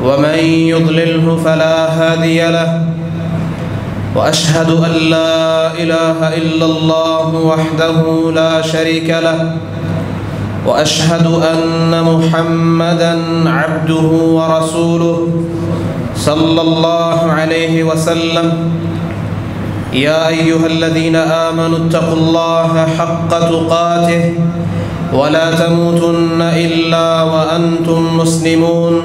ومن يضلله فلا هادي له وأشهد أن لا إله إلا الله وحده لا شريك له وأشهد أن محمدًا عبده ورسوله صلى الله عليه وسلم. يا أيها الذين آمنوا اتقوا الله حق تقاته ولا تموتن إلا وأنتم مسلمون.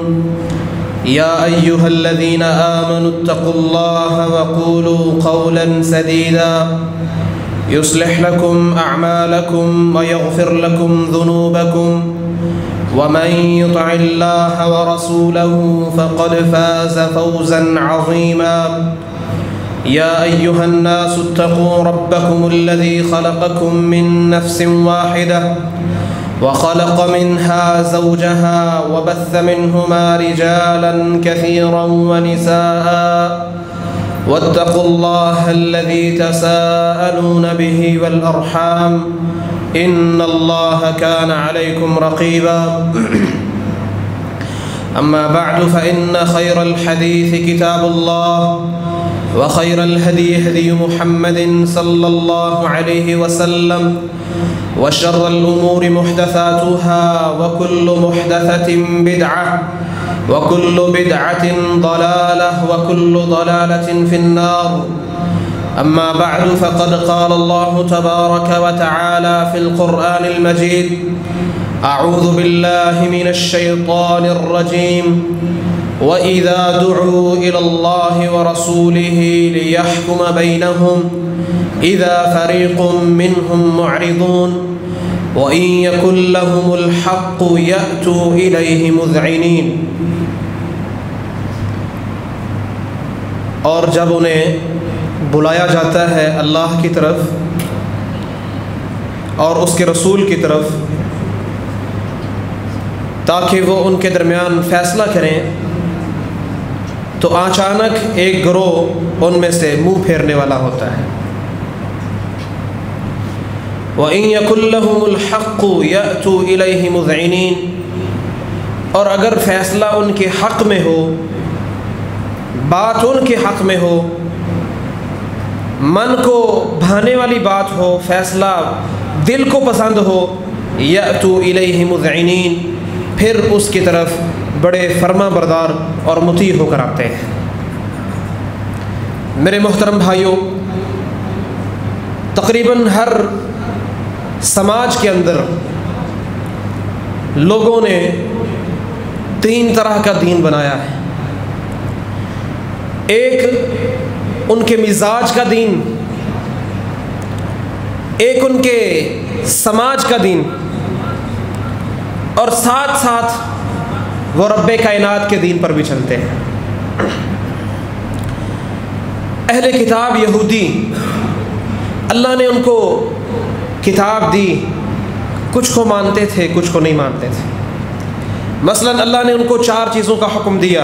يا أيها الذين آمنوا اتقوا الله وقولوا قولا سديدا يصلح لكم أعمالكم ويغفر لكم ذنوبكم ومن يطع الله ورسوله فقد فاز فوزا عظيما. يا أيها الناس اتقوا ربكم الذي خلقكم من نفس واحدة وخلق منها زوجها وبث منهما رجالا كثيرا ونساء واتقوا الله الذي تساءلون به والأرحام إن الله كان عليكم رقيبا. أما بعد فإن خير الحديث كتاب الله وخير الهدي هدي محمد صلى الله عليه وسلم وشر الأمور محدثاتها وكل محدثة بدعة وكل بدعة ضلالة وكل ضلالة في النار. أما بعد فقد قال الله تبارك وتعالى في القرآن المجيد: أعوذ بالله من الشيطان الرجيم وإذا دعوا إلى الله ورسوله ليحكم بينهم إذا فريق منهم معرضون وإن يكن لهم الحق يأتوا إليه مذعنين. اور جب انہیں بلایا جاتا ہے اللہ کی طرف اور اس کے رسول کی طرف تاکہ وہ ان کے درمیان فیصلہ کریں تو اچانک ایک گروہ ان میں سے منہ پھیرنے والا ہوتا ہے. وَإِن يَكُن لَّهُمُ الْحَقُّ يَأْتُوا إِلَيْهِ مُذْعِنِينَ، اور اگر فیصلہ ان کے حق میں ہو، بات ان کے حق میں ہو، من کو بھانے والی بات ہو، فیصلہ دل کو پسند ہو، یأتوا الیہ مذعنین، پھر اس کی طرف بڑے فرما بردار اور مطیع ہو کر آتے ہیں. میرے محترم بھائیوں، تقریباً ہر سماج کے اندر لوگوں نے تین طرح کا دین بنایا ہے. ایک ان کے مزاج کا دین، ایک ان کے سماج کا دین، اور ساتھ ساتھ وہ رب کائنات کے دین پر بھی چلتے ہیں. اہل کتاب یہودی، اللہ نے ان کو کتاب دی، کچھ کو مانتے تھے کچھ کو نہیں مانتے تھے. مثلا اللہ نے ان کو 4 چیزوں کا حکم دیا.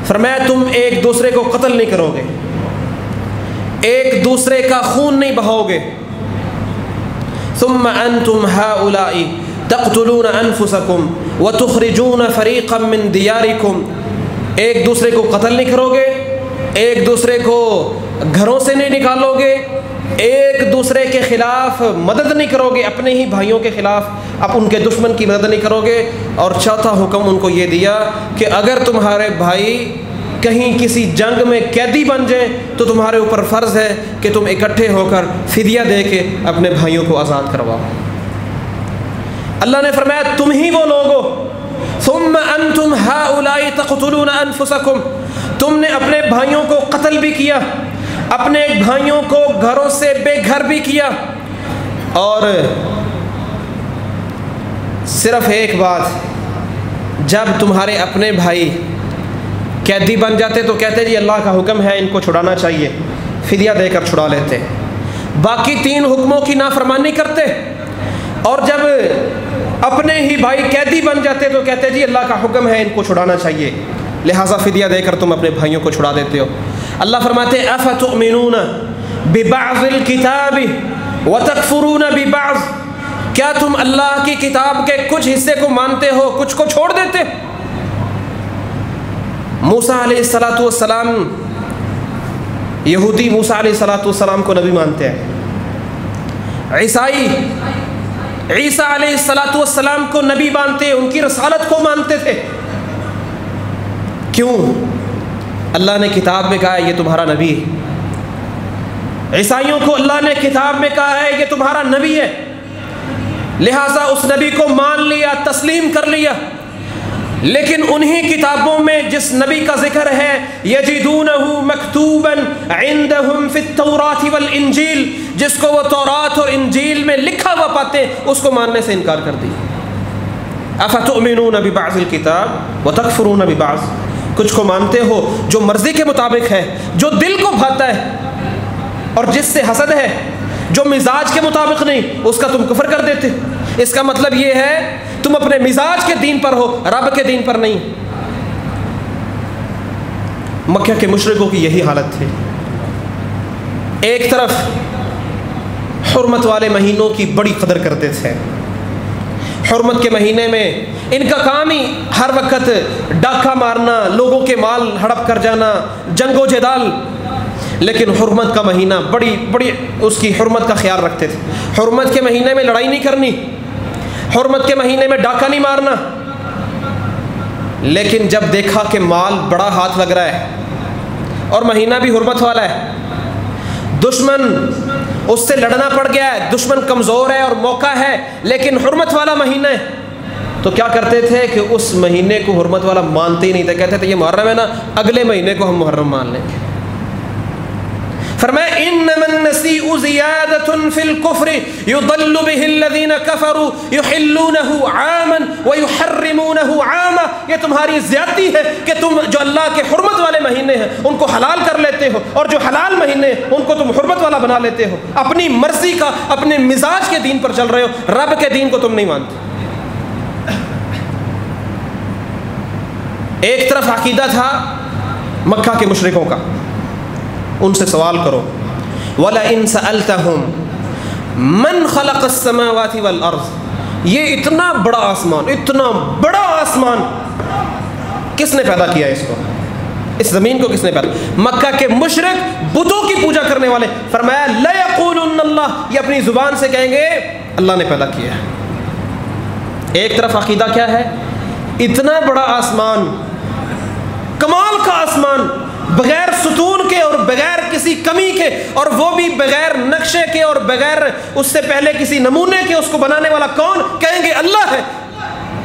فرمایا تم ایک دوسرے کو قتل نہیں کرو گے، ایک دوسرے کا خون نہیں بہاؤ گے. ثم انتم هؤلاء تقتلون انفسکم وتخرجون فریقا من دیارکم، ایک دوسرے کو قتل نہیں کرو گے، ایک دوسرے کو گھروں سے نہیں نکالو گے، ایک دوسرے کے خلاف مدد نہیں کرو گے، اپنے ہی بھائیوں کے خلاف اب ان کے دشمن کی مدد نہیں کرو گے. اور چوتھا حکم ان کو یہ دیا کہ اگر تمہارے بھائی کہیں کسی جنگ میں قیدی بن جائیں تو تمہارے اوپر فرض ہے کہ تم اکٹھے ہو کر فدیہ دے کے اپنے بھائیوں کو آزاد کرواؤ. اللہ نے فرمایا تم ہی وہ لوگ ہو. ثم انتم هؤلاء تقتلون انفسکم، تم نے اپنے بھائیوں کو قتل بھی کیا، اپنے بھائیوں کو گھروں سے بے گھر بھی کیا. اور صرف ایک بات، جب تمہارے اپنے بھائی قیدی بن جاتے تو کہتے جی اللہ کا حکم ہے ان کو چھڑانا چاہیے، فدیہ دے کر چھڑا لیتے. باقی 3 حکموں کی نافرمانی کرتے، اور جب اپنے ہی بھائی قیدی بن جاتے تو کہتے جی اللہ کا حکم ہے ان کو چھڑانا چاہیے، لہٰذا فدیہ دے کر تم اپنے بھائیوں کو چھڑا دیتے ہو. اللہ فرماتے ہیں افتؤمنون ببعض الکتاب وتکفرون ببعض، کیا تم اللہ کی کتاب کے کچھ حصے کو مانتے ہو کچھ کو چھوڑ دیتے؟ موسیٰ علیہ السلام، یہودی موسیٰ علیہ السلام کو نبی مانتے ہیں، عیسائی عیسیٰ علیہ السلام کو نبی مانتے، ان کی رسالت کو مانتے تھے۔ کیوں؟ اللہ نے کتاب میں کہا ہے یہ تمہارا نبی ہے، عیسائیوں کو اللہ نے کتاب میں کہا ہے یہ تمہارا نبی ہے، لہٰذا اس نبی کو مان لیا، تسلیم کر لیا۔ لیکن انہی کتابوں میں جس نبی کا ذکر ہے یجدونہ مکتوبا عندہم فی التوراۃ والانجیل، جس کو وہ تورات اور انجیل میں لکھا ہوا پاتے ہیں، اس کو ماننے سے انکار کر دیا۔ افتؤمنون ببعض الکتاب وتکفرون ببعض، کچھ کو مانتے ہو جو مرضی کے مطابق ہے، جو دل کو بھاتا ہے، اور جس سے حسد ہے، جو مزاج کے مطابق نہیں، اس کا تم کفر کر دیتے۔ اس کا مطلب یہ ہے تم اپنے مزاج کے دین پر ہو، رب کے دین پر نہیں۔ مکہ کے مشرکوں کی یہی حالت تھی۔ ایک طرف حرمت والے مہینوں کی بڑی قدر کرتے تھے، حرمت کے مہینے میں ان کا کام ہی ہر وقت ڈاکہ مارنا، لوگوں کے مال ہڑپ کر جانا، جنگ و جدال۔ لیکن حرمت کا مہینہ بڑی اس کی حرمت کا خیال رکھتے تھے۔ حرمت کے مہینے میں لڑائی نہیں کرنی، حرمت کے مہینے میں ڈاکہ نہیں مارنا۔ لیکن جب دیکھا کہ مال بڑا ہاتھ لگ رہا ہے اور مہینہ بھی حرمت والا ہے، دشمن اس سے لڑنا پڑ گیا ہے، دشمن کمزور ہے اور موقع ہے، لیکن حرمت والا مہینہ ہے، تو کیا کرتے تھے کہ اس مہینے کو حرمت والا مانتے ہی نہیں تھے، کہتے تھے یہ محرم ہے نا، اگلے مہینے کو ہم محرم مان لیں گے۔ فرمایا انما النسیء زیادۃ فی الکفر یضل بہ الذین کفروا یحلونہ عاما ویحرمونہ عاما، یہ تمہاری زیادتی ہے کہ تم جو اللہ کے حرمت والے مہینے ہیں ان کو حلال کر لیتے ہو، اور جو حلال مہینے ان کو تم حرمت والا بنا لیتے ہو، اپنی مرضی کا، اپنے مزاج کے دین پر چل رہے ہو، رب کے دین کو تم نہیں مانتے۔ ایک طرف عقیدہ تھا مکہ کے مشرکوں کا، ان سے سوال کرو وَلَئِن سَأَلْتَهُمْ مَنْ خَلَقَ السَّمَاوَاتِ وَالْأَرْضِ، یہ اتنا بڑا آسمان، اتنا بڑا آسمان کس نے پیدا کیا؟ اس کو، اس زمین کو کس نے پیدا؟ مکہ کے مشرک بتوں کی پوجا کرنے والے، فرمایا لَيَقُولُنَّ اللَّهُ، یہ اپنی زبان سے کہیں گے اللہ نے پیدا کیا ہے۔ ایک طرف عقیدہ کیا ہے؟ اتنا بڑا آسمان، کمال کا آسمان، بغیر ستون کے اور بغیر کسی کمی کے، اور وہ بھی بغیر نقشے کے اور بغیر اس سے پہلے کسی نمونے کے، اس کو بنانے والا کون؟ کہیں گے اللہ ہے۔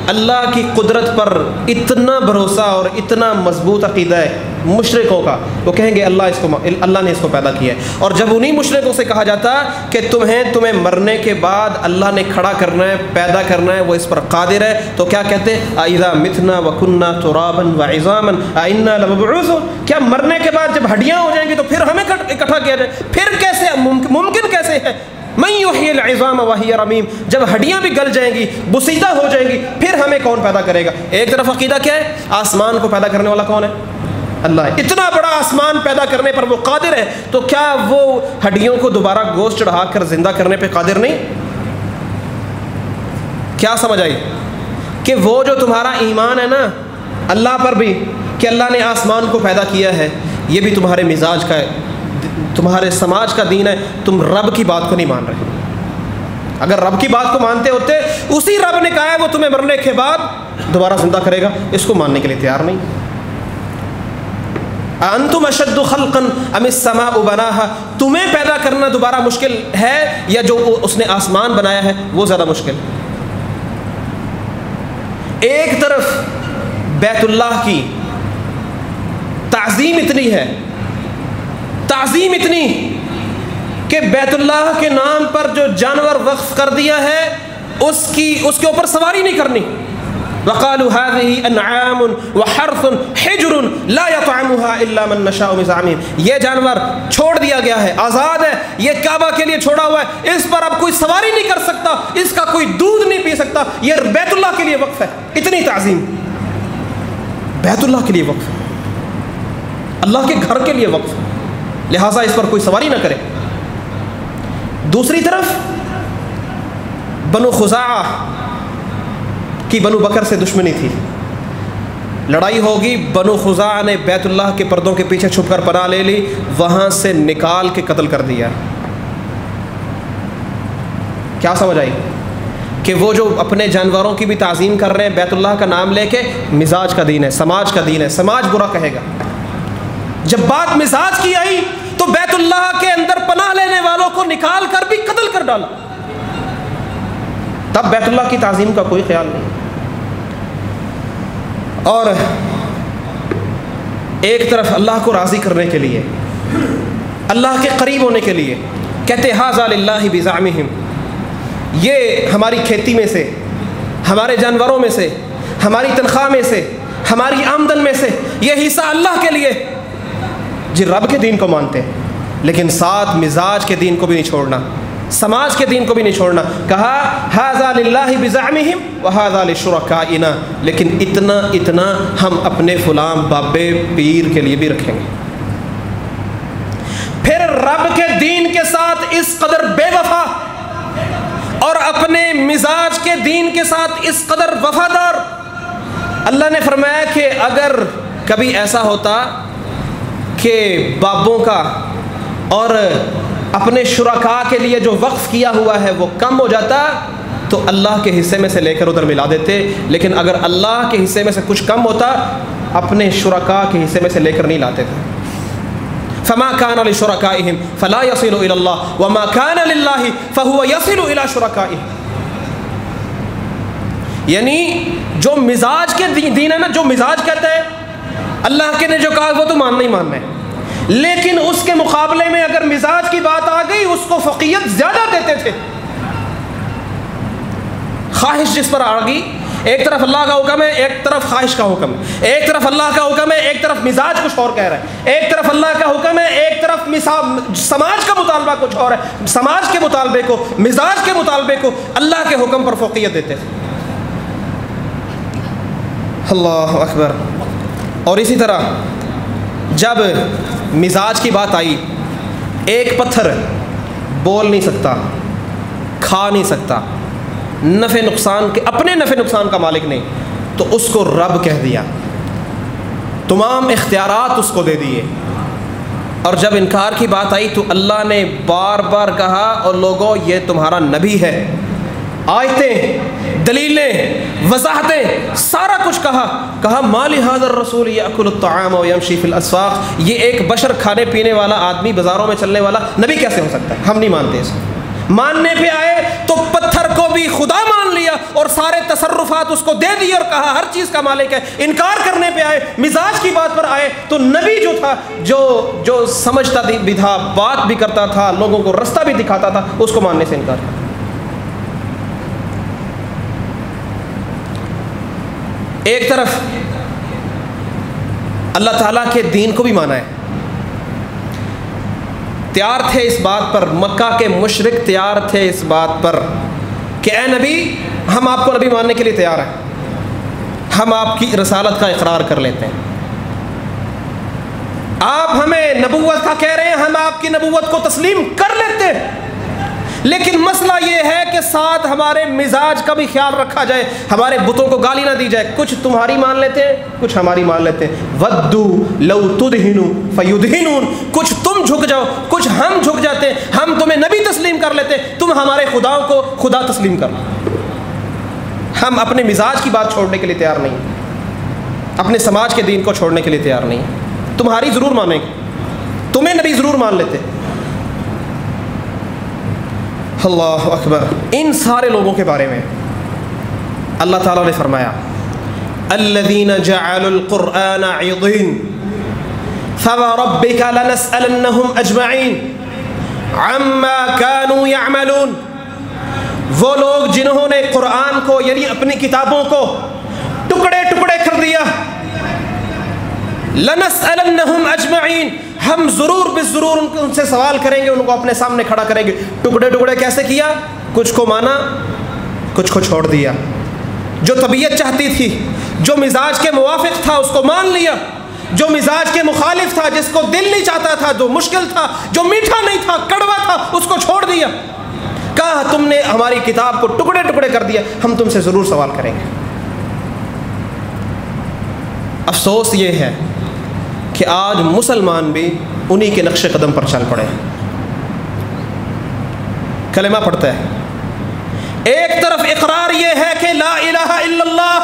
اللہ کی قدرت پر اتنا بھروسہ اور اتنا مضبوط عقیدہ ہے مشرکوں کا، وہ کہیں گے اللہ نے اس کو پیدا کیا ہے۔ اور جب انہی مشرکوں سے کہا جاتا کہ تمہیں مرنے کے بعد اللہ نے کھڑا کرنا ہے، پیدا کرنا ہے، وہ اس پر قادر ہے، تو کیا کہتے؟ اذا متنا وکنا ترابا وعظاما انا لمبعوثون، کیا مرنے کے بعد جب ہڈیاں ہو جائیں گی تو پھر ہمیں اکٹھا کیا جائے؟ پھر کیسے ممکن کیسے ہے؟ من یحیی العظام وہی رمیم، جب ہڈیاں بھی گل جائیں گی، بسیدہ ہو جائیں گی، پھر ہمیں کون پیدا کرے گا؟ ایک طرف عقیدہ کیا ہے؟ آسمان کو پیدا کرنے والا کون ہے؟ اللہ ہے۔ اتنا بڑا آسمان پیدا کرنے پر وہ قادر ہے، تو کیا وہ ہڈیوں کو دوبارہ گوشت چڑھا کر زندہ کرنے پہ قادر نہیں؟ کیا سمجھ آئی؟ کہ وہ جو تمہارا ایمان ہے نا اللہ پر بھی، کہ اللہ نے آسمان کو پیدا کیا ہے، یہ بھی تمہارے مزاج کا ہے، تمہارے سماج کا دین ہے، تم رب کی بات کو نہیں مان رہے۔ اگر رب کی بات کو مانتے ہوتے، اسی رب نے کہا ہے وہ تمہیں مرنے کے بعد دوبارہ زندہ کرے گا، اس کو ماننے کے لیے تیار نہیں۔ انتم اشد خلقا ام السماء بناها، تمہیں پیدا کرنا دوبارہ مشکل ہے یا جو اس نے آسمان بنایا ہے وہ زیادہ مشکل ہے؟ ایک طرف بیت اللہ کی تعظیم اتنی ہے، تعظیم اتنی کہ بیت اللہ کے نام پر جو جانور وقف کر دیا ہے اس کے اوپر سواری نہیں کرنی۔ وقالوا هذه انعام وحرث حجر لا يطعمها الا من نشاء بزعمهم، یہ جانور چھوڑ دیا گیا ہے، آزاد ہے، یہ کعبہ کے لیے چھوڑا ہوا ہے، اس پر اب کوئی سواری نہیں کر سکتا، اس کا کوئی دودھ نہیں پی سکتا، یہ بیت اللہ کے لیے وقف ہے۔ اتنی تعظیم بیت اللہ کے لیے وقف ہے، اللہ کے گھر کے لیے وقف ہے، لہٰذا اس پر کوئی سواری نہ کرے۔ دوسری طرف بنو خزاعہ کی بنو بکر سے دشمنی تھی، لڑائی ہوگی، بنو خزاعہ نے بیت اللہ کے پردوں کے پیچھے چھپ کر پناہ لے لی، وہاں سے نکال کے قتل کر دیا۔ کیا سمجھ آئی کہ وہ جو اپنے جانوروں کی بھی تعظیم کر رہے ہیں بیت اللہ کا نام لے کے، مزاج کا دین ہے، سماج کا دین ہے، سماج برا کہے گا۔ جب بات مزاج کی آئی تو بیت اللہ کے اندر پناہ لینے والوں کو نکال کر بھی قتل کر ڈالا، تب بیت اللہ کی تعظیم کا کوئی خیال نہیں۔ اور ایک طرف اللہ کو راضی کرنے کے لیے، اللہ کے قریب ہونے کے لیے کہتے ھذا للہ بزعمہم، یہ ہماری کھیتی میں سے، ہمارے جانوروں میں سے، ہماری تنخواہ میں سے، ہماری آمدن میں سے یہ حصہ اللہ کے لیے۔ جی رب کے دین کو مانتے ہیں لیکن ساتھ مزاج کے دین کو بھی نہیں چھوڑنا، سماج کے دین کو بھی نہیں چھوڑنا۔ کہا ھذا للہ بزعمہم وھذا لشرکائنا، لیکن اتنا ہم اپنے فلاں بابے پیر کے لیے بھی رکھیں گے۔ پھر رب کے دین کے ساتھ اس قدر بے وفا اور اپنے مزاج کے دین کے ساتھ اس قدر وفادار، اللہ نے فرمایا کہ اگر کبھی ایسا ہوتا کہ بابوں کا اور اپنے شرکاء کے لیے جو وقف کیا ہوا ہے وہ کم ہو جاتا تو اللہ کے حصے میں سے لے کر ادھر ملا دیتے، لیکن اگر اللہ کے حصے میں سے کچھ کم ہوتا اپنے شرکاء کے حصے میں سے لے کر نہیں لاتے تھے۔ فما كان لشركائهم فلا يصل الى الله وما كان لله فهو يصل الى شركائه، یعنی جو مزاج کے دین ہے نا، جو مزاج کہتا ہے اللہ کے نے جو کہا وہ تو ماننا ہی ماننا ہے، لیکن اس کے مقابلے میں اگر مزاج کی بات آ گئی اس کو فوقیت زیادہ دیتے تھے۔ خواہش جس پر آ گئی، ایک طرف اللہ کا حکم ہے، ایک طرف خواہش کا حکم ہے، ایک طرف اللہ کا حکم ہے، ایک طرف مزاج کچھ اور کہہ رہا ہے، ایک طرف اللہ کا حکم ہے، ایک طرف سماج کا مطالبہ کچھ اور ہے، سماج کے مطالبے کو، مزاج کے مطالبے کو اللہ کے حکم پر فوقیت دیتے تھے۔ اللہ اکبر۔ اور اسی طرح جب مزاج کی بات آئی، ایک پتھر بول نہیں سکتا، کھا نہیں سکتا، نفع نقصان کے اپنے نفع نقصان کا مالک نہیں، تو اس کو رب کہہ دیا، تمام اختیارات اس کو دے دیے۔ اور جب انکار کی بات آئی تو اللہ نے بار بار کہا اور لوگوں یہ تمہارا نبی ہے، آیتیں، دلیلیں، وضاحتیں، سارا کچھ کہا ما لہذا الرسول یأکل الطعام ویمشی فی الاسواق، یہ ایک بشر کھانے پینے والا آدمی بازاروں میں چلنے والا نبی کیسے ہو سکتا ہے؟ ہم نہیں مانتے اس کو۔ ماننے پہ آئے تو پتھر کو بھی خدا مان لیا اور سارے تصرفات اس کو دے دیے اور کہا ہر چیز کا مالک ہے۔ انکار کرنے پہ آئے، مزاج کی بات پر آئے تو نبی جو تھا، جو سمجھتا بھی تھا، بات بھی کرتا تھا، لوگوں کو رستہ بھی دکھاتا تھا، اس کو ماننے سے انکار کیا۔ ایک طرف اللہ تعالیٰ کے دین کو بھی مانا ہے، تیار تھے اس بات پر، مکہ کے مشرک تیار تھے اس بات پر کہ اے نبی ہم آپ کو نبی ماننے کے لیے تیار ہیں، ہم آپ کی رسالت کا اقرار کر لیتے ہیں، آپ ہمیں نبوت کا کہہ رہے ہیں، ہم آپ کی نبوت کو تسلیم کر لیتے ہیں، لیکن مسئلہ یہ ہے کہ ساتھ ہمارے مزاج کا بھی خیال رکھا جائے، ہمارے بتوں کو گالی نہ دی جائے، کچھ تمہاری مان لیتے ہیں، کچھ ہماری مان لیتے ہیں۔ ودو لو تدہنوا فیدہنون، کچھ تم جھک جاؤ، کچھ ہم جھک جاتے ہیں، ہم تمہیں نبی تسلیم کر لیتے، تم ہمارے خداؤں کو خدا تسلیم کر لو۔ ہم اپنے مزاج کی بات چھوڑنے کے لیے تیار نہیں، اپنے سماج کے دین کو چھوڑنے کے لیے تیار نہیں، تمہاری ضرور مانیں گے، تمہیں نبی ضرور مان لیتے۔ اللہ اکبر۔ ان سارے لوگوں کے بارے میں اللہ تعالیٰ نے فرمایا الذین جعلوا القرآن عضین فوربک لنسألنہم اجمعین عما كانوا يعملون، وہ لوگ جنہوں نے قرآن کو یعنی اپنی کتابوں کو ٹکڑے ٹکڑے کر دیا، لنسألنہم اجمعین، ہم ضرور بالضرور ان سے سوال کریں گے، ان کو اپنے سامنے کھڑا کریں گے۔ ٹکڑے ٹکڑے کیسے کیا؟ کچھ کو مانا، کچھ کو چھوڑ دیا، جو طبیعت چاہتی تھی، جو مزاج کے موافق تھا اس کو مان لیا، جو مزاج کے مخالف تھا، جس کو دل نہیں چاہتا تھا، جو مشکل تھا، جو میٹھا نہیں تھا، کڑوا تھا، اس کو چھوڑ دیا۔ کہا تم نے ہماری کتاب کو ٹکڑے ٹکڑے کر دیا، ہم تم سے ضرور سوال کریں گے۔ افسوس یہ ہے کہ آج مسلمان بھی انہی کے نقش قدم پر چل پڑے. کلمہ پڑھتا ہے, ایک طرف اقرار یہ ہے کہ لا الہ الا اللہ,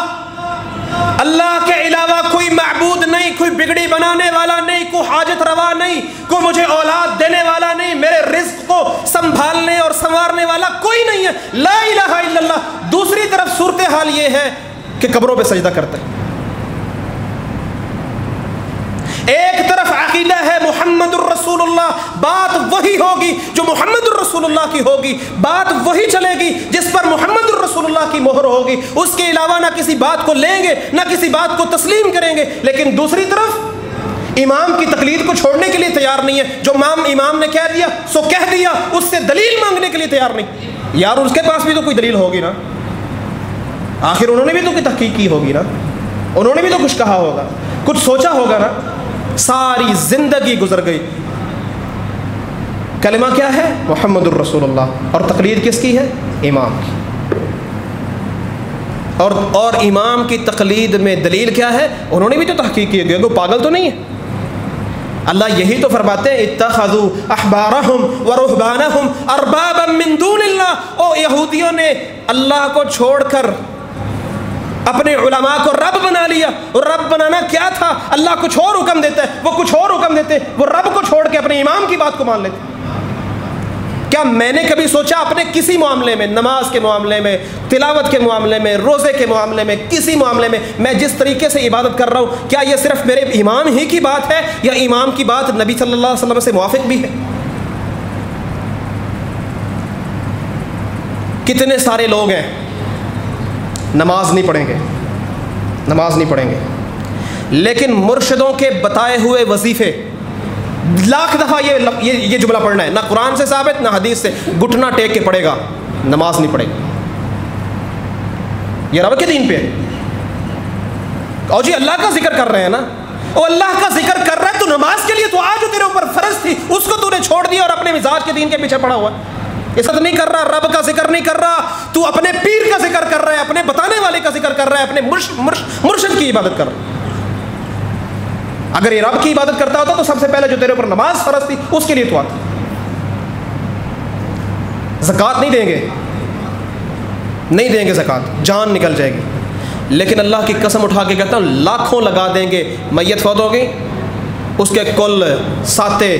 اللہ کے علاوہ کوئی معبود نہیں, کوئی بگڑی بنانے والا نہیں, کوئی حاجت روا نہیں, کوئی مجھے اولاد دینے والا نہیں, میرے رزق کو سنبھالنے اور سنوارنے والا کوئی نہیں ہے, لا الہ الا اللہ. دوسری طرف صورتحال یہ ہے کہ قبروں پہ سجدہ کرتے ہیں. ایک طرف عقیدہ ہے محمد الرسول اللہ, بات وہی ہوگی جو محمد الرسول اللہ کی ہوگی, بات وہی چلے گی جس پر محمد الرسول اللہ کی مہر ہوگی, اس کے علاوہ نہ کسی بات کو لیں گے نہ کسی بات کو تسلیم کریں گے. لیکن دوسری طرف امام کی تقلید کو چھوڑنے کے لیے تیار نہیں ہے, جو امام نے کہہ دیا سو کہہ دیا, اس سے دلیل مانگنے کے لیے تیار نہیں. یار اس کے پاس بھی تو کوئی دلیل ہوگی نا, آخر انہوں نے بھی تو کوئی تحقیق کی ہوگی نا, انہوں نے بھی تو کچھ کہا ہوگا, کچھ سوچا ہوگا نا. ساری زندگی گزر گئی. کلمہ کیا ہے؟ محمد الرسول اللہ. اور تقلید کس کی ہے؟ امام کی. اور امام کی تقلید میں دلیل کیا ہے؟ انہوں نے بھی تو تحقیق کی ہے, وہ پاگل تو نہیں ہے. اللہ یہی تو فرماتے ہیں اتخذوا احبارهم ورهبانهم اربابا من دون اللہ. او یہودیوں نے اللہ کو چھوڑ کر اپنے علماء کو رب بنا لیا. اور رب بنانا کیا تھا؟ اللہ کچھ اور حکم دیتا ہے, وہ کچھ اور حکم دیتے, وہ رب کو چھوڑ کے اپنے امام کی بات کو مان لیتے. کیا میں نے کبھی سوچا اپنے کسی معاملے میں, نماز کے معاملے میں, تلاوت کے معاملے میں, روزے کے معاملے میں, کسی معاملے میں جس طریقے سے عبادت کر رہا ہوں, کیا یہ صرف میرے امام ہی کی بات ہے یا امام کی بات نبی صلی اللہ علیہ وسلم سے موافق بھی ہے؟ کتنے سارے لوگ ہیں نماز نہیں پڑھیں گے, لیکن مرشدوں کے بتائے ہوئے وظیفے لاکھ دفعہ یہ جملہ پڑھنا ہے, نہ قرآن سے ثابت نہ حدیث سے, گھٹنا ٹیک کے پڑھے گا, نماز نہیں پڑھے گا. یہ رب کے دین پہ ہے. اور جی اللہ کا ذکر کر رہے ہیں نا, اور اللہ کا ذکر کر رہا ہے تو نماز کے لیے تو آج جو تیرے اوپر فرض تھی اس کو تو نے چھوڑ دیا اور اپنے مزاج کے دین کے پیچھے پڑا ہوا ہے. عزت نہیں کر رہا, رب کا ذکر نہیں کر رہا, تو اپنے پیر کا ذکر کر رہا ہے, اپنے بتانے والے کا ذکر کر رہا ہے, اپنے مرشد کی عبادت کر رہا ہے. اگر یہ رب کی عبادت کرتا ہوتا تو سب سے پہلے جو تیرے اوپر نماز فرض تھی اس کے لیے تو آتی. زکوٰۃ نہیں دیں گے زکوٰۃ, جان نکل جائے گی. لیکن اللہ کی قسم اٹھا کے کہتا ہوں لاکھوں لگا دیں گے, میت فوت ہوگی اس کے کل ساتے,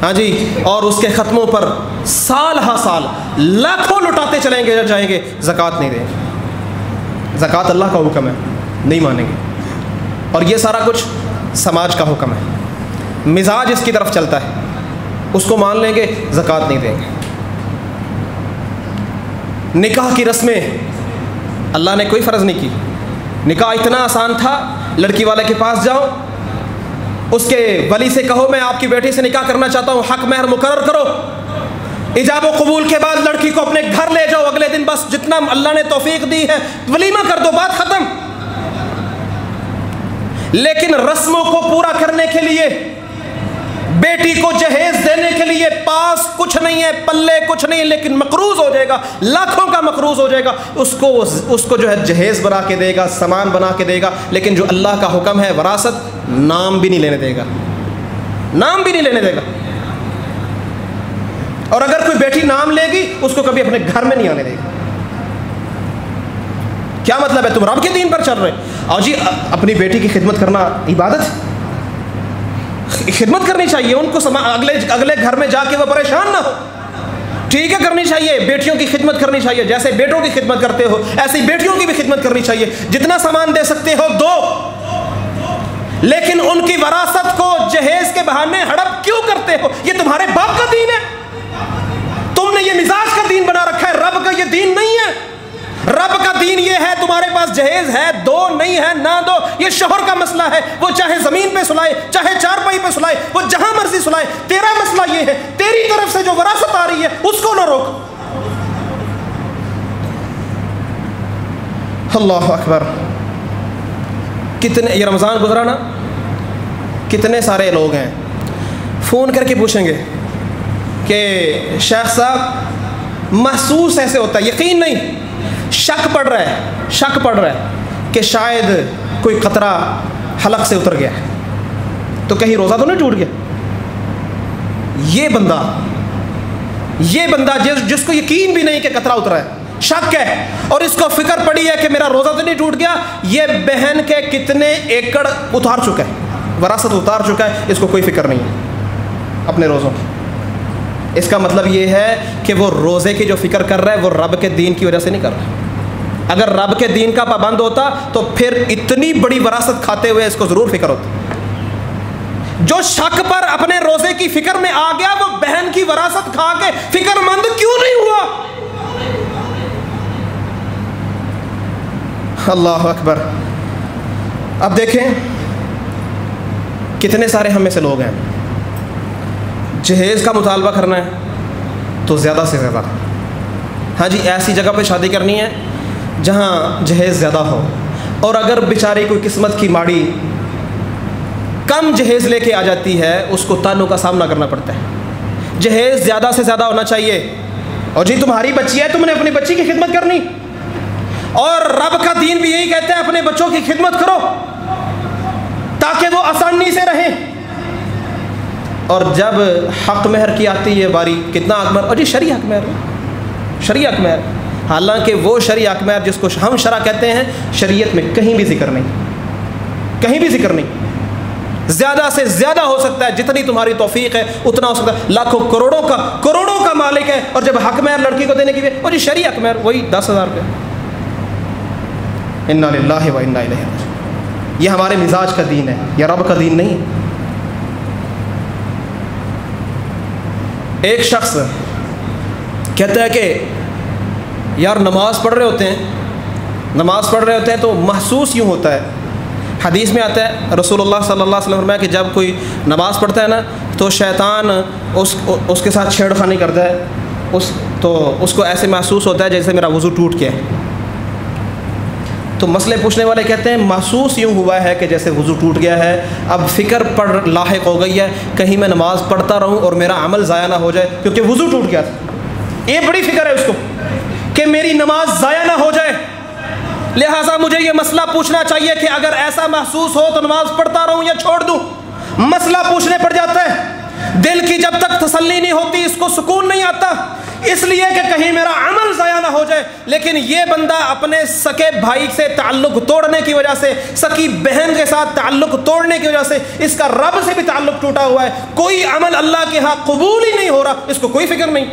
ہاں جی, اور اس کے ختموں پر سال ہا سال لاکھوں لٹاتے چلیں گے جائیں گے, زکوٰۃ نہیں دیں گے. زکوٰۃ اللہ کا حکم ہے, نہیں مانیں گے. اور یہ سارا کچھ سماج کا حکم ہے, مزاج اس کی طرف چلتا ہے, اس کو مان لیں گے, زکوٰۃ نہیں دیں گے. نکاح کی رسمیں اللہ نے کوئی فرض نہیں کی. نکاح اتنا آسان تھا, لڑکی والے کے پاس جاؤ, اس کے ولی سے کہو میں آپ کی بیٹی سے نکاح کرنا چاہتا ہوں, حق مہر مقرر کرو, ایجاب و قبول کے بعد لڑکی کو اپنے گھر لے جاؤ, اگلے دن بس جتنا اللہ نے توفیق دی ہے ولیمہ کر دو, بات ختم. لیکن رسموں کو پورا کرنے کے لیے, بیٹی کو جہیز دینے کے لیے پاس کچھ نہیں ہے, پلے کچھ نہیں, لیکن مقروض ہو جائے گا, لاکھوں کا مقروض ہو جائے گا, اس کو جو ہے جہیز بنا کے دے گا, سامان بنا کے دے گا. لیکن جو اللہ کا حکم ہے وراثت, نام بھی نہیں لینے دے گا, نام بھی نہیں لینے دے گا. اور اگر کوئی بیٹی نام لے گی اس کو کبھی اپنے گھر میں نہیں آنے دے گی. کیا مطلب ہے؟ تم رب کے دین پر چل رہے. اور جی اپنی بیٹی کی خدمت کرنا عبادت, خدمت کرنی چاہیے ان کو, اگلے گھر میں جا کے وہ پریشان نہ ہو. ٹھیک ہے کرنی چاہیے, بیٹیوں کی خدمت کرنی چاہیے, جیسے بیٹوں کی خدمت کرتے ہو ایسی بیٹیوں کی بھی خدمت کرنی چاہیے. جتنا سامان دے سکتے ہو دو, لیکن ان کی وراثت کو جہیز کے بہانے ہڑپ کیوں کرتے ہو؟ یہ تمہارے باپ کا دین ہے, تم نے یہ مزاج کا دین بنا رکھا ہے, رب کا یہ دین نہیں ہے. رب کا دین یہ ہے تمہارے پاس جہیز ہے دو, نہیں ہے نہ دو, یہ شوہر کا مسئلہ ہے, وہ چاہے زمین پہ سلائے چاہے چارپائی پہ سلائے, وہ جہاں مرضی سلائے. تیرا مسئلہ یہ ہے تیری طرف سے جو وراثت آ رہی ہے اس کو نہ روک. اللہ اکبر. کتنے, یہ رمضان گزرا نا, کتنے سارے لوگ ہیں فون کر کے پوچھیں گے کہ شیخ صاحب محسوس ایسے ہوتا ہے, یقین نہیں, شک پڑ رہا ہے کہ شاید کوئی قطرہ حلق سے اتر گیا ہے تو کہیں روزہ تو نہیں ٹوٹ گیا؟ یہ بندہ جس کو یقین بھی نہیں کہ قطرہ اترا ہے، شک ہے، اور اس کو فکر پڑی ہے کہ میرا روزہ تو نہیں ٹوٹ گیا، یہ بہن کے کتنے ایکڑ اتار چکا ہے، وراثت اتار چکا ہے، اس کو کوئی فکر نہیں ہے اپنے روزوں کی۔ اس کا مطلب یہ ہے کہ وہ روزے کی جو فکر کر رہا ہے وہ رب کے دین کی وجہ سے نہیں کر رہا۔ اگر رب کے دین کا پابند ہوتا تو پھر اتنی بڑی وراثت کھاتے ہوئے اس کو ضرور فکر ہوتی۔ جو شک پر اپنے روزے کی فکر میں آ گیا وہ بہن کی وراثت کھا کے فکر مند کیوں نہیں ہوا؟ اللہ اکبر۔ اب دیکھیں کتنے سارے ہم میں سے لوگ ہیں، جہیز کا مطالبہ کرنا ہے تو زیادہ سے زیادہ، ہاں جی ایسی جگہ پہ شادی کرنی ہے جہاں جہیز زیادہ ہو، اور اگر بیچاری کوئی قسمت کی ماڑی کم جہیز لے کے آ جاتی ہے اس کو تانوں کا سامنا کرنا پڑتا ہے۔ جہیز زیادہ سے زیادہ ہونا چاہیے، اور جی تمہاری بچی ہے تم نے اپنی بچی کی خدمت کرنی، اور رب کا دین بھی یہی کہتا ہے اپنے بچوں کی خدمت کرو تاکہ وہ آسانی سے رہیں۔ اور جب حق مہر کی آتی ہے باری، کتنا حق مہر، اور جی شرعی حق مہر، شرعی حق مہر، حالانکہ وہ شرعی حق مہر جس کو ہم شرع کہتے ہیں شریعت میں کہیں بھی ذکر نہیں، کہیں بھی ذکر نہیں۔ زیادہ سے زیادہ ہو سکتا ہے، جتنی تمہاری توفیق ہے اتنا ہو سکتا ہے، لاکھوں کروڑوں کا مالک ہے، اور جب حق مہر لڑکی کو دینے کی بھی، اور جی شرعی حق مہر وہی 10,000 روپے۔ انا للہ و انا الیہ راجعون۔ یہ ہمارے مزاج کا دین ہے، یہ رب کا دین نہیں ہے۔ ایک شخص کہتا ہے کہ یار نماز پڑھ رہے ہوتے ہیں تو محسوس یوں ہوتا ہے، حدیث میں آتا ہے رسول اللہ صلی اللہ علیہ وسلم فرمایا کہ جب کوئی نماز پڑھتا ہے نا تو شیطان اس کے ساتھ چھیڑ خانی کرتا ہے، تو اس کو ایسے محسوس ہوتا ہے جیسے میرا وضو ٹوٹ گیا ہے۔ تو مسئلے پوچھنے والے کہتے ہیں محسوس یوں ہوا ہے کہ جیسے وضو ٹوٹ گیا ہے، اب فکر پر لاحق ہو گئی ہے کہیں میں نماز پڑھتا رہوں اور میرا عمل ضائع نہ ہو جائے، کیونکہ وضو ٹوٹ گیا تھا۔ یہ بڑی فکر ہے اس کو کہ میری نماز ضائع نہ ہو جائے، لہٰذا مجھے یہ مسئلہ پوچھنا چاہیے کہ اگر ایسا محسوس ہو تو نماز پڑھتا رہوں یا چھوڑ دوں۔ مسئلہ پوچھنے پڑ جاتا ہے، دل کی جب تک تسلی نہیں ہوتی اس کو سکون نہیں آتا، اس لیے کہ کہیں میرا عمل ضائع نہ ہو جائے۔ لیکن یہ بندہ اپنے سکے بھائی سے تعلق توڑنے کی وجہ سے، سکی بہن کے ساتھ تعلق توڑنے کی وجہ سے، اس کا رب سے بھی تعلق ٹوٹا ہوا ہے، کوئی عمل اللہ کے ہاں قبول ہی نہیں ہو رہا، اس کو کوئی فکر نہیں۔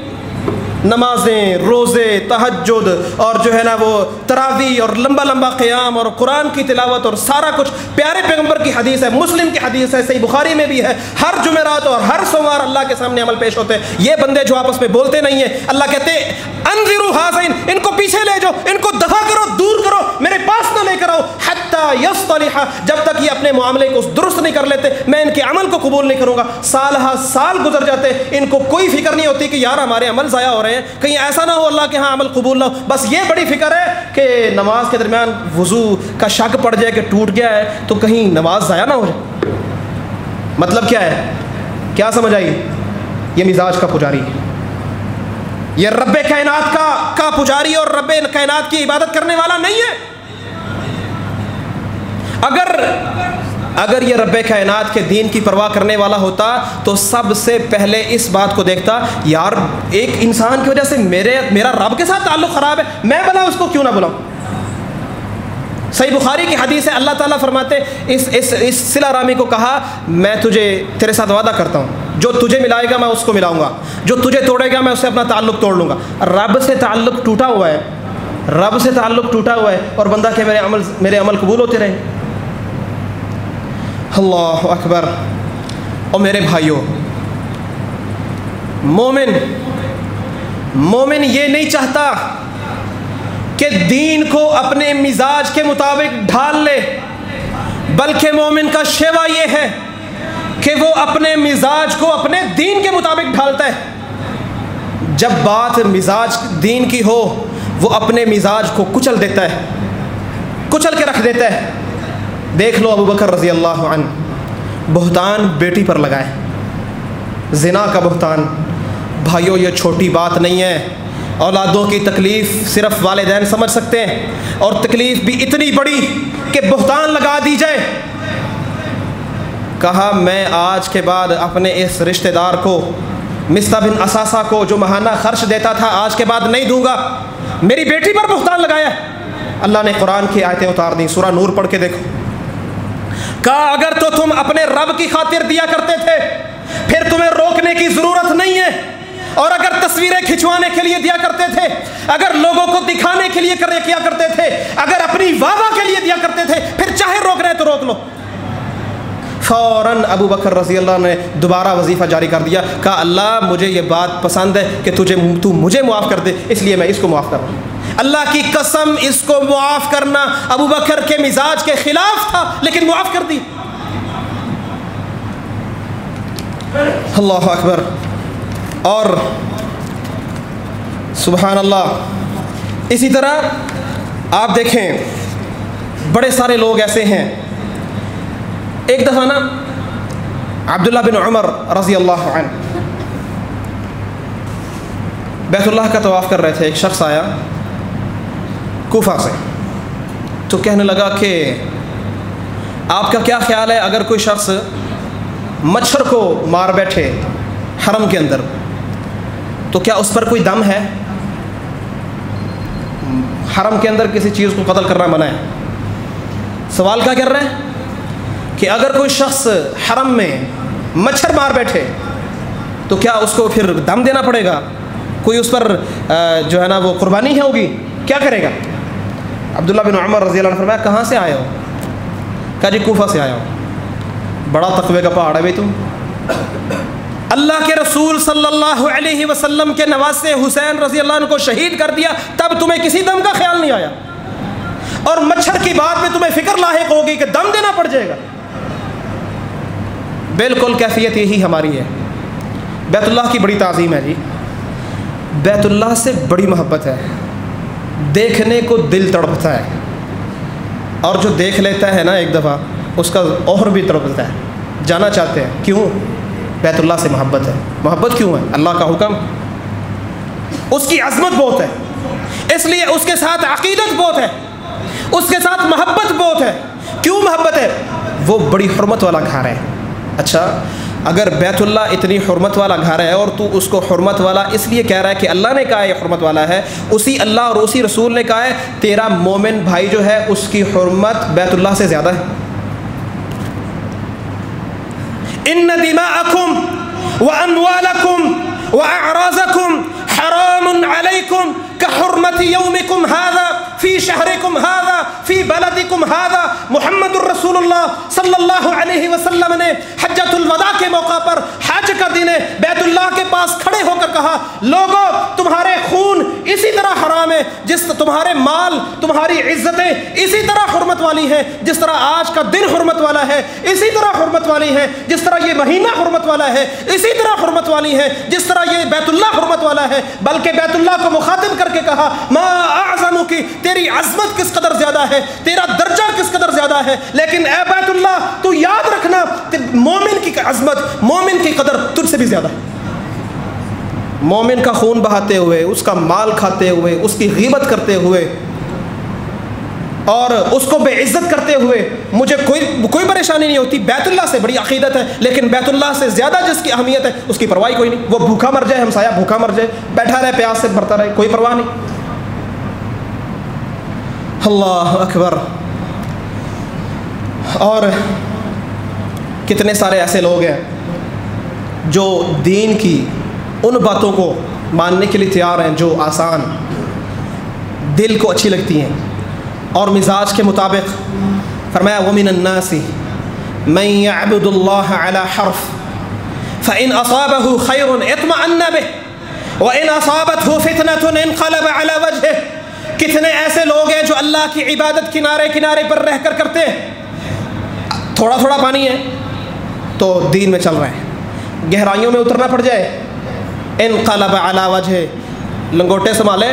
نمازیں، روزے، تہجد اور جو ہے نا وہ تراویح اور لمبا قیام اور قرآن کی تلاوت اور سارا کچھ پیارے پیغمبر کی حدیث ہے، مسلم کی حدیث ہے، صحیح بخاری میں بھی ہے، ہر جمعرات اور ہر سوموار اللہ کے سامنے عمل پیش ہوتے ہیں۔ یہ بندے جو آپس میں بولتے نہیں ہیں، اللہ کہتے ہیں انذروا ھذین، ان کو پیچھے لے جاؤ، ان کو دفع کرو، دور کرو، میرے پاس نہ لے کر آؤ، حتی یصطلحا، جب تک یہ اپنے معاملے کو درست نہیں کر لیتے میں ان کے عمل کو قبول نہیں کروں گا۔ سال گزر جاتے، ان کو کوئی فکر نہیں ہوتی کہ یار ہمارے عمل ضائع ہو رہے ہیں، کہیں ایسا نہ ہو اللہ کے ہاں عمل قبول نہ ہو، بس یہ بڑی فکر ہے کہ نماز کے درمیان وضو کا شک پڑ جائے کہ ٹوٹ گیا ہے تو کہیں نماز ضائع نہ ہو جائے۔ مطلب کیا ہے؟ کیا سمجھ آئی؟ یہ مزاج کا پجاری ہے، یہ رب کائنات کا پجاری اور رب کائنات کی عبادت کرنے والا نہیں ہے۔ اگر یہ رب کائنات کے دین کی پرواہ کرنے والا ہوتا تو سب سے پہلے اس بات کو دیکھتا، یار ایک انسان کی وجہ سے میرا رب کے ساتھ تعلق خراب ہے، میں بھلا اس کو کیوں نہ بلاؤں۔ صحیح بخاری کی حدیث ہے، اللہ تعالیٰ فرماتے اس صلہ رامی کو کہا میں تیرے ساتھ وعدہ کرتا ہوں، جو تجھے ملائے گا میں اس کو ملاؤں گا، جو تجھے توڑے گا میں اس سے اپنا تعلق توڑ لوں گا۔ رب سے تعلق ٹوٹا ہوا ہے اور بندہ کہ میرے عمل قبول ہوتے رہے۔ اللہ اکبر۔ اور میرے بھائیوں، مومن یہ نہیں چاہتا کہ دین کو اپنے مزاج کے مطابق ڈھال لے، بلکہ مومن کا شیوا یہ ہے کہ وہ اپنے مزاج کو اپنے دین کے مطابق ڈھالتا ہے۔ جب بات مزاج دین کی ہو وہ اپنے مزاج کو کچل دیتا ہے، کچل کے رکھ دیتا ہے۔ دیکھ لو ابو بکر رضی اللہ عنہ، بہتان بیٹی پر لگائے، زنا کا بہتان۔ بھائیو یہ چھوٹی بات نہیں ہے، اولادوں کی تکلیف صرف والدین سمجھ سکتے ہیں، اور تکلیف بھی اتنی بڑی کہ بہتان لگا دی جائے، کہا میں آج کے بعد اپنے اس رشتہ دار کو مصطح بن اساسہ کو جو ماہانہ خرچ دیتا تھا آج کے بعد نہیں دوں گا. میری بیٹی پر بہتان لگایا. اللہ نے قرآن کی آیتیں اتار دیں. سورہ نور پڑھ کے دیکھو. کہا اگر تو تم اپنے رب کی خاطر دیا کرتے تھے پھر تمہیں روکنے کی ضرورت نہیں ہے, اور اگر تصویریں کھنچوانے کے لیے دیا کرتے تھے, اگر لوگوں کو دکھانے کے لیے کیا کرتے تھے, اگر اپنی واہ واہ کے لیے دیا کرتے تھے, پھر چاہے روک رہے تو روک لو. فوراً ابو بکر رضی اللہ عنہ نے دوبارہ وظیفہ جاری کر دیا. کہا اللہ مجھے یہ بات پسند ہے کہ تو مجھے معاف کر دے, اس لیے میں اس کو معاف کر رہا ہوں. اللہ کی قسم اس کو معاف کرنا ابو بکر کے مزاج کے خلاف تھا, لیکن معاف کر دی. اللہ اکبر. اور سبحان اللہ, اسی طرح آپ دیکھیں بڑے سارے لوگ ایسے ہیں. ایک دفعہ نا عبداللہ بن عمر رضی اللہ عنہ بیت اللہ کا طواف کر رہے تھے. ایک شخص آیا کوفہ سے, تو کہنے لگا کہ آپ کا کیا خیال ہے اگر کوئی شخص مچھر کو مار بیٹھے حرم کے اندر تو کیا اس پر کوئی دم ہے؟ حرم کے اندر کسی چیز کو قتل کرنا منع ہے. سوال کیا کر رہے ہیں کہ اگر کوئی شخص حرم میں مچھر مار بیٹھے تو کیا اس کو پھر دم دینا پڑے گا؟ کوئی اس پر جو ہے نا وہ قربانی ہے ہوگی, کیا کرے گا؟ عبداللہ بن عمر رضی اللہ عنہ فرمایا کہاں سے آئے ہو؟ کہا جی کوفہ سے آیا ہوں. بڑا تقوی کا پہاڑ ہے بھائی تم. اللہ کے رسول صلی اللہ علیہ وسلم کے نواسے حسین رضی اللہ عنہ کو شہید کر دیا, تب تمہیں کسی دم کا خیال نہیں آیا, اور مچھر کی بات میں تمہیں فکر لاحق ہوگی کہ دم دینا پڑ جائے گا. بالکل کیفیت یہی ہماری ہے. بیت اللہ کی بڑی تعظیم ہے جی, بیت اللہ سے بڑی محبت ہے, دیکھنے کو دل تڑپتا ہے, اور جو دیکھ لیتا ہے نا ایک دفعہ اس کا اور بھی تڑپتا ہے, جانا چاہتے ہیں. کیوں؟ بیت اللہ سے محبت ہے. محبت کیوں ہے؟ اللہ کا حکم, اس کی عظمت بہت ہے, اس لیے اس کے ساتھ عقیدت بہت ہے, اس کے ساتھ محبت بہت ہے. کیوں محبت ہے؟ وہ بڑی حرمت والا گھر ہے. اچھا اگر بیت اللہ اتنی حرمت والا گھر ہے اور تو اس کو حرمت والا اس لیے کہہ رہا ہے کہ اللہ نے کہا ہے یہ حرمت والا ہے, اسی اللہ اور اسی رسول نے کہا ہے تیرا مومن بھائی جو ہے اس کی حرمت بیت اللہ سے زیادہ ہے. ان دماءکم واموالکم واعراضکم حرام علیکم كحرمة يومكم هذا في شهركم هذا في بلدكم هذا. محمد الرسول اللہ صلی اللہ علیہ وسلم نے حجۃ الوداع کے موقع پر حج کا دن بیت اللہ کے پاس کھڑے ہو کر کہا لوگو تمہارے خون اسی طرح حرام ہے, جس تمہارے مال تمہاری عزتیں اسی طرح حرمت والی ہیں, جس طرح آج کا دن حرمت والا ہے اسی طرح حرمت والی ہے, جس طرح یہ مہینہ حرمت والا ہے اسی طرح حرمت والی ہے, جس طرح یہ بیت اللہ حرمت والا ہے. بلکہ بیت اللہ کو مخاطب کر کے کہا ما اعظم کی, تیری عظمت کس قدر زیادہ ہے, تیرا درجہ کس قدر زیادہ ہے. لیکن اے بیت اللہ تو یاد رکھنا مومن کی عظمت, مومن کی قدر تجھ سے بھی زیادہ ہے. مومن کا خون بہاتے ہوئے, اس کا مال کھاتے ہوئے, اس کی غیبت کرتے ہوئے اور اس کو بے عزت کرتے ہوئے مجھے کوئی پریشانی نہیں ہوتی. بیت اللہ سے بڑی عقیدت ہے, لیکن بیت اللہ سے زیادہ جس کی اہمیت ہے اس کی پرواہ کوئی نہیں. وہ بھوکا مر جائے, ہمسایہ بھوکا مر جائے, بیٹھا رہے پیاس سے بھرتا رہے, کوئی پرواہ نہیں. اللہ اکبر. اور کتنے سارے ایسے لوگ ہیں جو دین کی ان باتوں کو ماننے کے لیے تیار ہیں جو آسان, دل کو اچھی لگتی ہیں اور مزاج کے مطابق. فرمایا وَمِنَ النَّاسِ مَن يَعْبُدُ اللَّهَ عَلَى حَرْفٍ فَإِنْ أَصَابَهُ خَيْرٌ اطْمَأَنَّ بِهِ وَإِنْ أَصَابَتْهُ فِتْنَةٌ انقلب عَلَى وَجْهِهِ. کتنے ایسے لوگ ہیں جو اللہ کی عبادت کنارے کنارے پر رہ کر کرتے ہیں, تھوڑا تھوڑا پانی ہے تو دین میں چل رہے ہیں, گہرائیوں میں اترنا پڑ جائے انقلب علی وجہ, لنگوٹے سنبھالے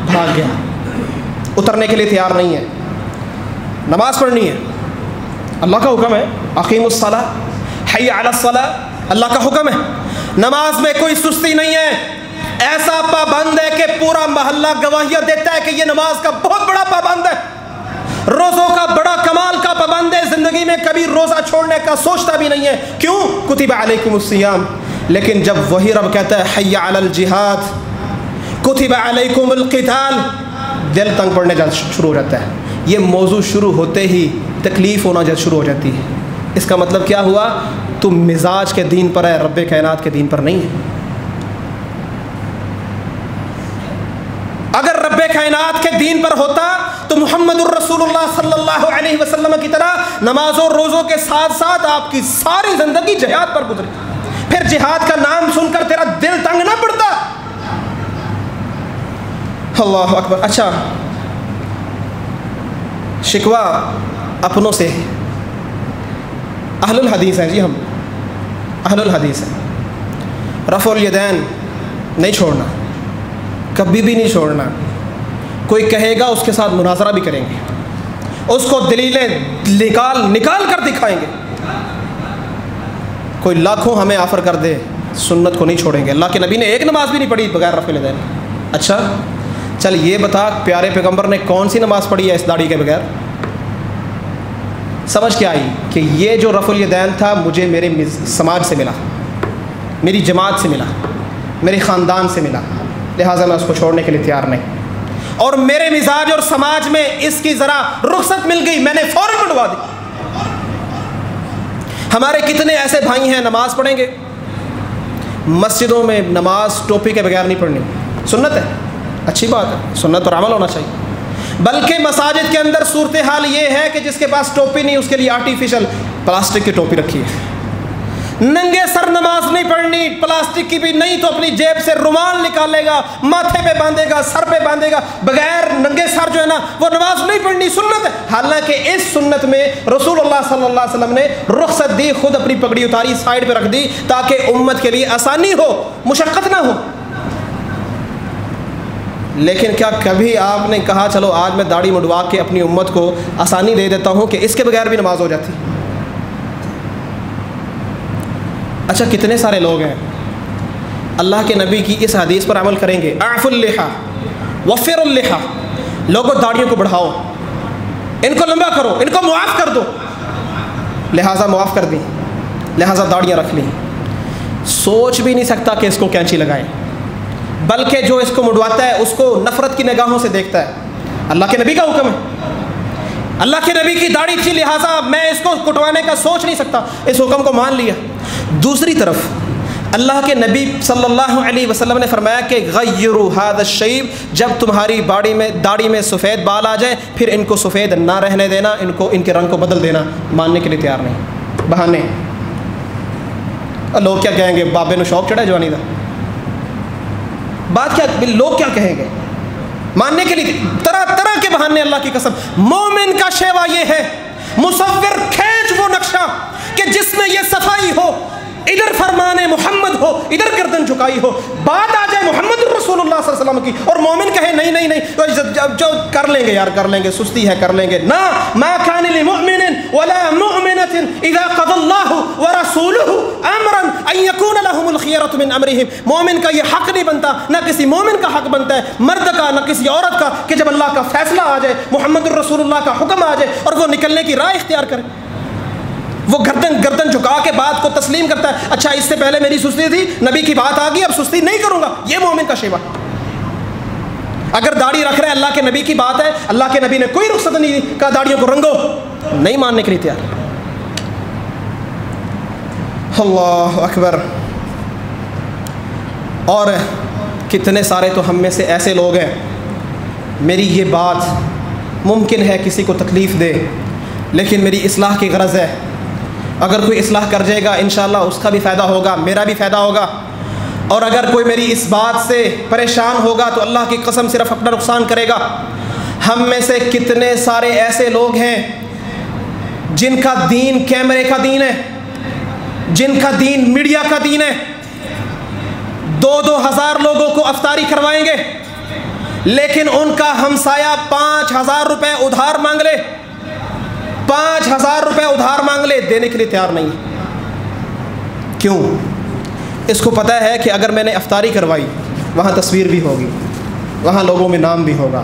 بھاگ گیا, اترنے کے لیے تیار نہیں ہے. نماز پڑھنی ہے, اللہ کا حکم ہے اقیموا الصلاۃ حی علی الصلاۃ, اللہ کا حکم ہے. نماز میں کوئی سستی نہیں ہے, ایسا پابند ہے کہ پورا محلہ گواہیاں دیتا ہے کہ یہ نماز کا بہت بڑا پابند ہے. روزوں کا بڑا کمال کا پابند ہے، زندگی میں کبھی روزہ چھوڑنے کا سوچتا بھی نہیں ہے، کیوں؟ کتب علیکم الصیام۔ لیکن جب وہی رب کہتا ہے حی علی الجہاد، کتب علیکم القتال، دل تنگ پڑنے شروع ہو جاتا ہے۔ یہ موضوع شروع ہوتے ہی تکلیف ہونا شروع ہو جاتی ہے۔ اس کا مطلب کیا ہوا؟ تم مزاج کے دین پر ہے، رب کائنات کے دین پر نہیں ہے۔ اگر رب کائنات کے دین پر ہوتا تو محمد الرسول اللہ صلی اللہ علیہ وسلم کی طرح نمازوں روزوں کے ساتھ ساتھ آپ کی ساری زندگی جہاد پر گزری، پھر جہاد کا نام سن کر تیرا دل تنگ نہ پڑتا۔ اللہ اکبر۔ اچھا، شکوہ اپنوں سے، اہل الحدیث ہیں جی، ہم اہل الحدیث ہیں، رفع الیدین نہیں چھوڑنا، کبھی بھی نہیں چھوڑنا۔ کوئی کہے گا اس کے ساتھ مناظرہ بھی کریں گے، اس کو دلیلیں نکال کر دکھائیں گے۔ کوئی لاکھوں ہمیں آفر کر دے، سنت کو نہیں چھوڑیں گے۔ اللہ کے نبی نے ایک نماز بھی نہیں پڑھی بغیر رفع الیدین۔ اچھا چل یہ بتا، پیارے پیغمبر نے کون سی نماز پڑھی ہے اس داڑھی کے بغیر؟ سمجھ کے آئی کہ یہ جو رفع الیدین تھا مجھے میرے سماج سے ملا، میری جماعت سے ملا، میرے خاندان سے ملا، لہٰذا میں اس کو چھوڑنے کے لیے تیار نہیں، اور میرے مزاج اور سماج میں اس کی ذرا رخصت مل گئی، میں نے فوراً اڑوا دی۔ ہمارے کتنے ایسے بھائی ہیں نماز پڑھیں گے، مسجدوں میں نماز ٹوپی کے بغیر نہیں پڑھنی، سنت ہے، اچھی بات ہے، سنت پر عمل ہونا چاہیے، بلکہ مساجد کے اندر صورتحال یہ ہے کہ جس کے پاس ٹوپی نہیں اس کے لیے آرٹیفیشل پلاسٹک کی ٹوپی رکھی ہے۔ ننگے سر نماز نہیں پڑھنی، پلاسٹک کی بھی نہیں تو اپنی جیب سے رومال نکالے گا، ماتھے پہ باندھے گا، سر پہ باندھے گا، بغیر ننگے سر جو ہے نا وہ نماز نہیں پڑھنی، سنت ہے۔ حالانکہ اس سنت میں رسول اللہ صلی اللہ علیہ وسلم نے رخصت دی، خود اپنی پگڑی اتاری، سائڈ پہ رکھ دی تاکہ امت کے لیے آسانی ہو، مشقت نہ ہو۔ لیکن کیا کبھی آپ نے کہا چلو آج میں داڑھی مڈوا کے اپنی امت کو آسانی دے دیتا ہوں کہ اس کے بغیر بھی نماز ہو جاتی؟ اچھا کتنے سارے لوگ ہیں اللہ کے نبی کی اس حدیث پر عمل کریں گے، اعف اللحا وفر اللحا، لوگوں داڑھیوں کو بڑھاؤ، ان کو لمبا کرو، ان کو معاف کر دو، لہٰذا معاف کر دی، لہٰذا داڑھیاں رکھ لیں۔ سوچ بھی نہیں سکتا کہ اس کو کینچی لگائیں، بلکہ جو اس کو مڈواتا ہے اس کو نفرت کی نگاہوں سے دیکھتا ہے۔ اللہ کے نبی کا حکم ہے، اللہ کے نبی کی داڑھی تھی لہٰذا میں اس کو کٹوانے کا سوچ نہیں سکتا، اس حکم کو مان لیا۔ دوسری طرف اللہ کے نبی صلی اللہ علیہ وسلم نے فرمایا کہ غیروا ھذا الشیب، جب تمہاری داڑھی میں سفید بال آ جائیں پھر ان کو سفید نہ رہنے دینا، ان کے رنگ کو بدل دینا، ماننے کے لیے تیار نہیں، بہانے۔ لوگ کیا کہیں گے، بابے نو شوق چڑھا جوانی دا، بات کیا، لوگ کیا کہیں گے، ماننے کے لیے طرح طرح کے بہانے۔ اللہ کی قسم مومن کا شیوا یہ ہے، مصور کھینچ وہ نقشہ کہ جس میں یہ صفائی ہو، ادھر فرمان محمد ہو، ادھر گردن جھکائی ہو، بات آ جائے محمد الرسول اللہ صلی اللہ علیہ وسلم کی اور مومن کہے نہیں نہیں نہیں جو کر لیں گے یار، کر لیں گے، سستی ہے کر لیں گے، نہ ما کان لمؤمن ولا مؤمنة اذا قضى الله ورسوله امرا ان يكون لهم الخيرة من امرهم۔ مومن کا یہ حق نہیں بنتا، نہ کسی مومن کا حق بنتا ہے، مرد کا نہ کسی عورت کا، کہ جب اللہ کا فیصلہ آ جائے، محمد الرسول اللہ کا حکم آ جائے اور وہ نکلنے کی راہ اختیار کرے، وہ گردن جھکا کے بات کو تسلیم کرتا ہے۔ اچھا اس سے پہلے میری سستی تھی، نبی کی بات آ گئی، اب سستی نہیں کروں گا، یہ مومن کا شیوا۔ اگر داڑھی رکھ رہے ہیں، اللہ کے نبی کی بات ہے، اللہ کے نبی نے کوئی رخصت نہیں دی، کہا داڑھیوں کو رنگو، نہیں ماننے کے لیے تیار۔ اللہ اکبر۔ اور کتنے سارے تو ہم میں سے ایسے لوگ ہیں، میری یہ بات ممکن ہے کسی کو تکلیف دے لیکن میری اصلاح کی غرض ہے، اگر کوئی اصلاح کر جائے گا انشاءاللہ اس کا بھی فائدہ ہوگا، میرا بھی فائدہ ہوگا، اور اگر کوئی میری اس بات سے پریشان ہوگا تو اللہ کی قسم صرف اپنا نقصان کرے گا۔ ہم میں سے کتنے سارے ایسے لوگ ہیں جن کا دین کیمرے کا دین ہے، جن کا دین میڈیا کا دین ہے، 2,000 لوگوں کو افطاری کروائیں گے، لیکن ان کا ہمسایہ 5,000 روپے ادھار مانگ لے، 5,000 روپے ادھار مانگ لے، دینے کے لیے تیار نہیں۔ کیوں؟ اس کو پتہ ہے کہ اگر میں نے افطاری کروائی وہاں تصویر بھی ہوگی، وہاں لوگوں میں نام بھی ہوگا،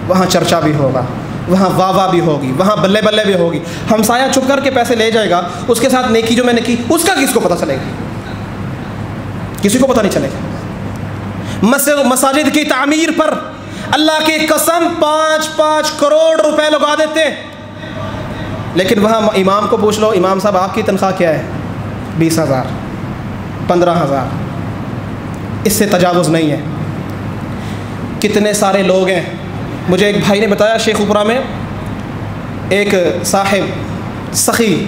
وہاں چرچا بھی ہوگا، وہاں واہ واہ بھی ہوگی، وہاں بلے بلے بھی ہوگی۔ ہمسایہ چھپ کر کے پیسے لے جائے گا، اس کے ساتھ نیکی جو میں نے کی اس کا کس کو پتہ چلے گا؟ کسی کو پتہ نہیں چلے گا۔ مساجد کی تعمیر پر اللہ کی قسم 5-5 کروڑ روپے لگا دیتے ہیں، لیکن وہاں امام کو پوچھ لو، امام صاحب آپ کی تنخواہ کیا ہے؟ 20,000 15,000، اس سے تجاوز نہیں ہے۔ کتنے سارے لوگ ہیں، مجھے ایک بھائی نے بتایا شیخ اوپرا میں ایک صاحب سخی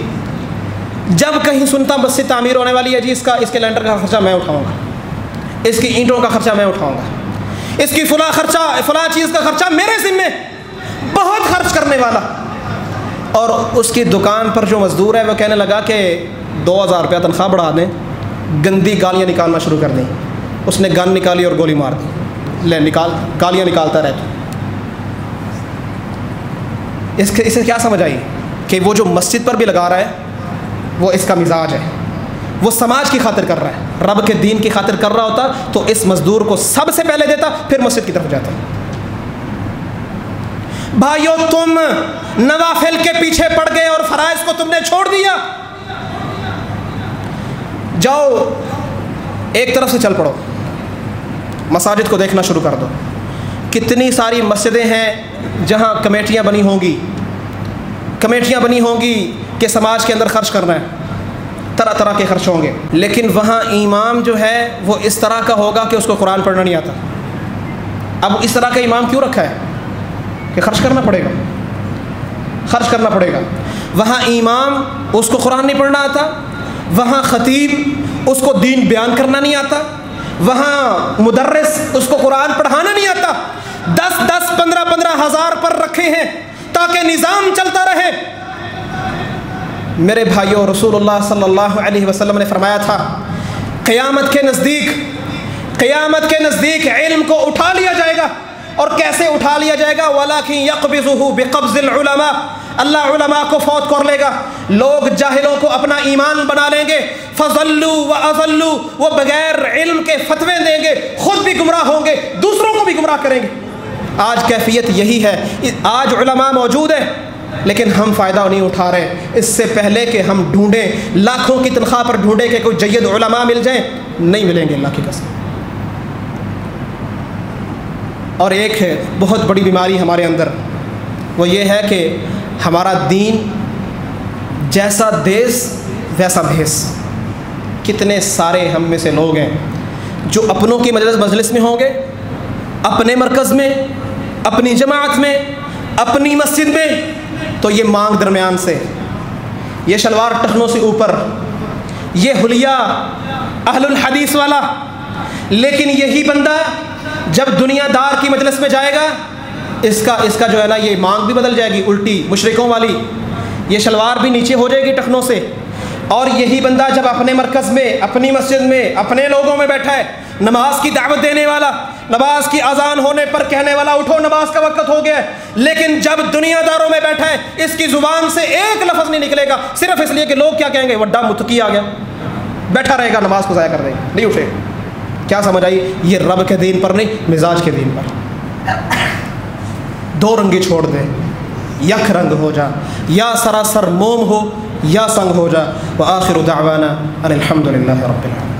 جب کہیں سنتا مسجد تعمیر ہونے والی ہے جی، اس کے لینٹر کا خرچہ میں اٹھاؤں گا، اس کی اینٹوں کا خرچہ میں اٹھاؤں گا، اس کی فلاں چیز کا خرچہ میرے ذمے، بہت خرچ کرنے والا۔ اور اس کی دکان پر جو مزدور ہے وہ کہنے لگا کہ 2,000 روپیہ تنخواہ بڑھا دیں، گندی گالیاں نکالنا شروع کر دیں۔ اس نے گن نکالی اور گولی مار دی، لے نکال، گالیاں نکالتا رہتا۔ اس سے کیا سمجھ آئی کہ وہ جو مسجد پر بھی لگا رہا ہے وہ اس کا مزاج ہے، وہ سماج کی خاطر کر رہا ہے، رب کے دین کی خاطر کر رہا ہوتا تو اس مزدور کو سب سے پہلے دیتا، پھر مسجد کی طرف جاتا۔ بھائیو تم نوافل کے پیچھے پڑ گئے اور فرائض کو تم نے چھوڑ دیا۔ جاؤ ایک طرف سے چل پڑو، مساجد کو دیکھنا شروع کر دو۔ کتنی ساری مسجدیں ہیں جہاں کمیٹیاں بنی ہوں گی کہ سماج کے اندر خرچ کرنا ہے، طرح طرح کے خرچ ہوں گے، لیکن وہاں امام جو ہے وہ اس طرح کا ہوگا کہ اس کو قرآن پڑھنا نہیں آتا۔ اب اس طرح کا امام کیوں رکھا ہے؟ کہ خرچ کرنا پڑے گا۔ وہاں امام اس کو قرآن نہیں پڑھنا آتا، وہاں خطیب اس کو دین بیان کرنا نہیں آتا، وہاں مدرس اس کو قرآن پڑھانا نہیں آتا، 10-10 15-15 ہزار پر رکھے ہیں تاکہ نظام چلتا رہے۔ میرے بھائیوں، رسول اللہ صلی اللہ علیہ وسلم نے فرمایا تھا قیامت کے نزدیک علم کو اٹھا لیا جائے گا، اور کیسے اٹھا لیا جائے گا؟ وَلَكِنْ يَقْبِضُهُ بِقَبْضِ الْعُلَمَاءِ، اللہ علماء کو فوت کر لے گا، لوگ جاہلوں کو اپنا ایمان بنا لیں گے، فَضَلُّوا وَأَضَلُّوا، وہ بغیر علم کے فتوے دیں گے، خود بھی گمراہ ہوں گے، دوسروں کو بھی گمراہ کریں گے۔ آج کیفیت یہی ہے، آج علماء موجود ہیں لیکن ہم فائدہ نہیں اٹھا رہے۔ اس سے پہلے کہ ہم ڈھونڈیں، لاکھوں کی تنخواہ پر ڈھونڈیں کہ کوئی جید علماء مل جائیں، نہیں ملیں گے اللہ کی قسم۔ اور ایک ہے بہت بڑی بیماری ہمارے اندر، وہ یہ ہے کہ ہمارا دین جیسا دیس ویسا بھیس۔ کتنے سارے ہم میں سے لوگ ہیں جو اپنوں کی مجلس میں ہوں گے، اپنے مرکز میں، اپنی جماعت میں، اپنی مسجد میں، تو یہ مانگ درمیان سے، یہ شلوار ٹخنوں سے اوپر، یہ حلیہ اہل الحدیث والا، لیکن یہی بندہ جب دنیا دار کی مجلس میں جائے گا، اس کا جو ہے نا یہ مانگ بھی بدل جائے گی، الٹی مشرکوں والی، یہ شلوار بھی نیچے ہو جائے گی ٹخنوں سے۔ اور یہی بندہ جب اپنے مرکز میں، اپنی مسجد میں، اپنے لوگوں میں بیٹھا ہے، نماز کی دعوت دینے والا، نماز کی اذان ہونے پر کہنے والا اٹھو نماز کا وقت ہو گیا ہے، لیکن جب دنیا داروں میں بیٹھا ہے اس کی زبان سے ایک لفظ نہیں نکلے گا، صرف اس لیے کہ لوگ کیا کہیں گے، وڈا متقی آ گیا، بیٹھا رہے گا، نماز کو ضائع کر دے گا، نہیں اٹھے گا۔ کیا سمجھ آئی؟ یہ رب کے دین پر نہیں، مزاج کے دین پر۔ دو رنگی چھوڑ دے، یک رنگ ہو جا، یا سراسر موم ہو یا سنگ ہو جا۔ وآخر دعوانا ان الحمد للہ رب العالمین۔